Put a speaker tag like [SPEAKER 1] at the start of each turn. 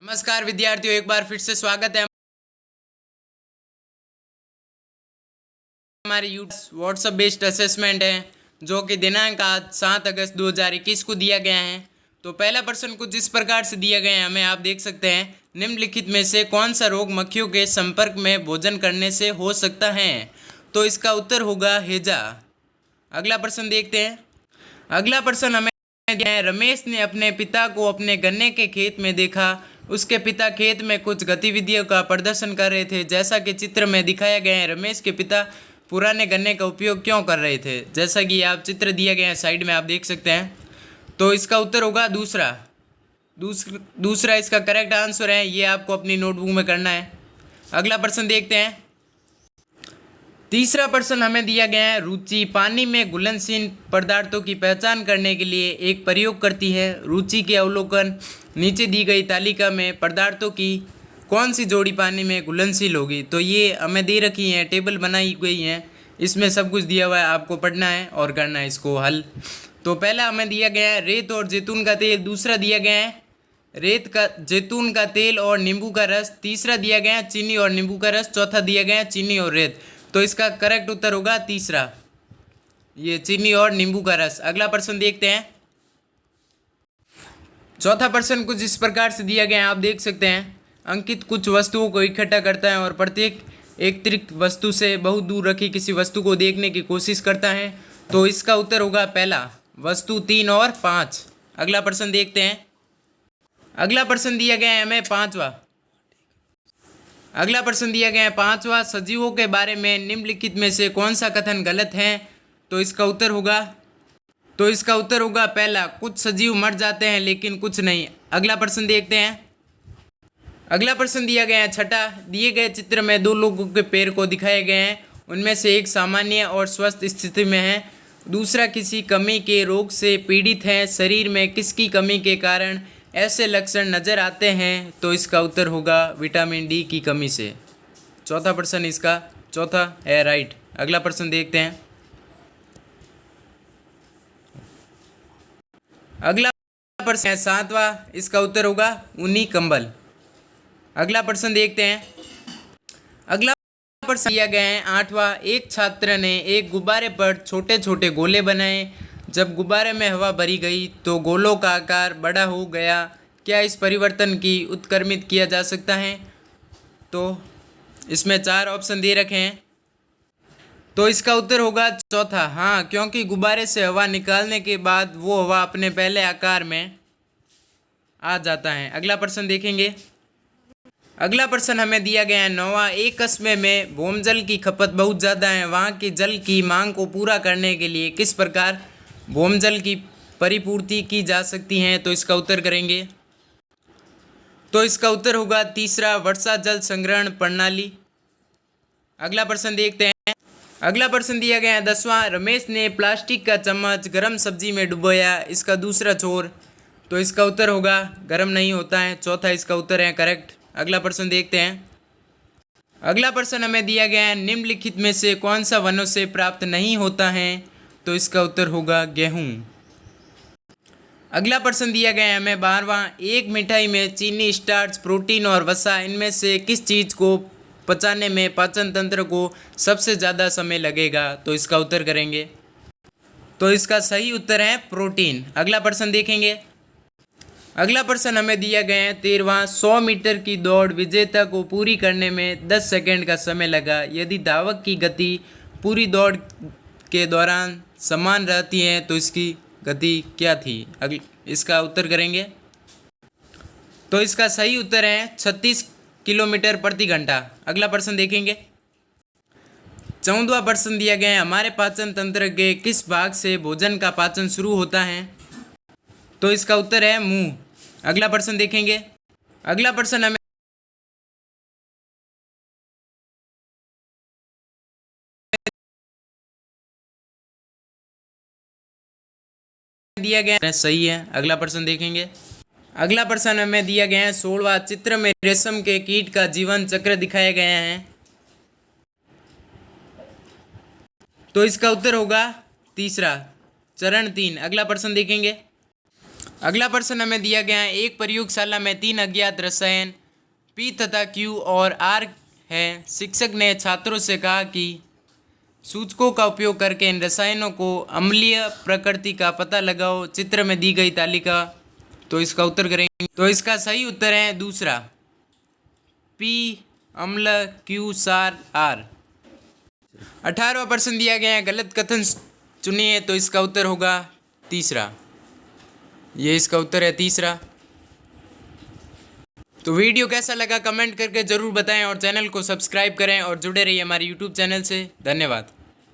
[SPEAKER 1] नमस्कार विद्यार्थियों, एक बार फिर से स्वागत है हमारे व्हाट्सएप बेस्ड असेसमेंट है जो कि दिनांक आज 7 अगस्त 2021 को दिया गया है। तो पहला प्रश्न कुछ इस प्रकार से दिया गया है हमें, आप देख सकते हैं। निम्नलिखित में से कौन सा रोग मक्खियों के संपर्क में भोजन करने से हो सकता है? तो इसका उत्तर होगा हैजा। अगला प्रश्न देखते हैं। अगला प्रश्न हमें दिया है, रमेश ने अपने पिता को अपने गन्ने के खेत में देखा। उसके पिता खेत में कुछ गतिविधियों का प्रदर्शन कर रहे थे, जैसा कि चित्र में दिखाया गया है। रमेश के पिता पुराने गन्ने का उपयोग क्यों कर रहे थे? जैसा कि आप चित्र दिया गया है साइड में, आप देख सकते हैं। तो इसका उत्तर होगा दूसरा इसका करेक्ट आंसर है। ये आपको अपनी नोटबुक में करना है। अगला प्रश्न देखते हैं। तीसरा प्रश्न हमें दिया गया है, रुचि पानी में घुलनशील पदार्थों की पहचान करने के लिए एक प्रयोग करती है। रुचि के अवलोकन। नीचे दी गई तालिका में पदार्थों की कौन सी जोड़ी पानी में घुलनशील होगी? तो ये हमें दे रखी है, टेबल बनाई गई है, इसमें सब कुछ दिया हुआ है, आपको पढ़ना है और करना है इसको हल। तो पहला हमें दिया गया है रेत और जैतून का तेल। दूसरा दिया गया है जैतून का तेल और नींबू का रस। तीसरा दिया गया है चीनी और नींबू का रस। चौथा दिया गया है चीनी और रेत। तो इसका करेक्ट उत्तर होगा तीसरा, ये चीनी और नींबू का रस। अगला प्रश्न देखते हैं। चौथा प्रश्न कुछ इस प्रकार से दिया गया है, आप देख सकते हैं। अंकित कुछ वस्तुओं को इकट्ठा करता है और प्रत्येक एकत्रित वस्तु से बहुत दूर रखी किसी वस्तु को देखने की कोशिश करता है। तो इसका उत्तर होगा पहला, वस्तु 3 और 5। अगला प्रश्न देखते हैं। अगला प्रश्न दिया गया है हमें पांचवा। अगला प्रश्न दिया गया है पांचवा, सजीवों के बारे में निम्नलिखित में से कौन सा कथन गलत है? तो इसका उत्तर होगा पहला, कुछ सजीव मर जाते हैं लेकिन कुछ नहीं। अगला प्रश्न देखते हैं। अगला प्रश्न दिया गया है छठा, दिए गए चित्र में 2 लोगों के पैर को दिखाए गए हैं। उनमें से एक सामान्य और स्वस्थ स्थिति में है, दूसरा किसी कमी के रोग से पीड़ित है। शरीर में किसकी कमी के कारण ऐसे लक्षण नज़र आते हैं? तो इसका उत्तर होगा विटामिन डी की कमी से। चौथा प्रश्न इसका चौथा है राइट। अगला प्रश्न देखते हैं। अगला प्रश्न है सातवां, इसका उत्तर होगा ऊनी कंबल। अगला प्रश्न देखते हैं। अगला प्रश्न दिया गया है आठवां, एक छात्र ने एक गुब्बारे पर छोटे छोटे गोले बनाए। जब गुब्बारे में हवा भरी गई तो गोलों का आकार बड़ा हो गया। क्या इस परिवर्तन की उत्क्रमित किया जा सकता है? तो इसमें 4 ऑप्शन दे रखे हैं। तो इसका उत्तर होगा चौथा, हाँ, क्योंकि गुब्बारे से हवा निकालने के बाद वो हवा अपने पहले आकार में आ जाता है। अगला प्रश्न देखेंगे। अगला प्रश्न हमें दिया गया है नौवां, एक कस्बे में भूमजल की खपत बहुत ज़्यादा है। वहाँ की जल की मांग को पूरा करने के लिए किस प्रकार भूमजल की परिपूर्ति की जा सकती है? तो इसका उत्तर करेंगे। तो इसका उत्तर होगा तीसरा, वर्षा जल संग्रहण प्रणाली। अगला प्रश्न देखते हैं। अगला प्रश्न दिया गया है 10वां, रमेश ने प्लास्टिक का चम्मच गर्म सब्जी में डुबोया, इसका दूसरा छोर। तो इसका उत्तर होगा गर्म नहीं होता है। चौथा इसका उत्तर है करेक्ट। अगला प्रश्न देखते हैं। अगला प्रश्न हमें दिया गया है निम्नलिखित में से कौन सा वनों से प्राप्त नहीं होता है? तो इसका उत्तर होगा गेहूं। अगला प्रश्न दिया गया है हमें 12वां, एक मिठाई में चीनी, स्टार्च, प्रोटीन और वसा, इनमें से किस चीज़ को पचाने में पाचन तंत्र को सबसे ज़्यादा समय लगेगा? तो इसका उत्तर करेंगे। तो इसका सही उत्तर है प्रोटीन। अगला प्रश्न देखेंगे। अगला प्रश्न हमें दिया गया है 13वां, 100 मीटर की दौड़ विजेता को पूरी करने में 10 सेकंड का समय लगा। यदि धावक की गति पूरी दौड़ के दौरान समान रहती है तो इसकी गति क्या थी? इसका उत्तर करेंगे। तो इसका सही उत्तर है 36 किलोमीटर प्रति घंटा। अगला प्रश्न देखेंगे। 14वां प्रश्न दिया गया है, हमारे पाचन तंत्र के किस भाग से भोजन का पाचन शुरू होता है? तो इसका उत्तर है मुंह। अगला प्रश्न देखेंगे। अगला प्रश्न हमें दिया गया है सही है। अगला प्रश्न देखेंगे। अगला प्रश्न हमें दिया गया है 16वां, चित्र में रेशम के कीट का जीवन चक्र दिखाया गया है। तो इसका उत्तर होगा तीसरा, चरण 3। अगला प्रश्न देखेंगे। अगला प्रश्न हमें दिया गया है, एक प्रयोगशाला में 3 अज्ञात रसायन पी तथा क्यू और आर है। शिक्षक ने छात्रों से कहा कि सूचकों का उपयोग करके इन रसायनों को अम्लीय प्रकृति का पता लगाओ। चित्र में दी गई तालिका, तो इसका उत्तर करेंगे। तो इसका सही उत्तर है दूसरा, पी अम्ल, क्यू क्षार, आर। 18वां प्रश्न दिया गया है, गलत कथन चुनिए। तो इसका उत्तर होगा तीसरा, ये इसका उत्तर है तीसरा। तो वीडियो कैसा लगा कमेंट करके ज़रूर बताएं और चैनल को सब्सक्राइब करें और जुड़े रहिए हमारे यूट्यूब चैनल से। धन्यवाद।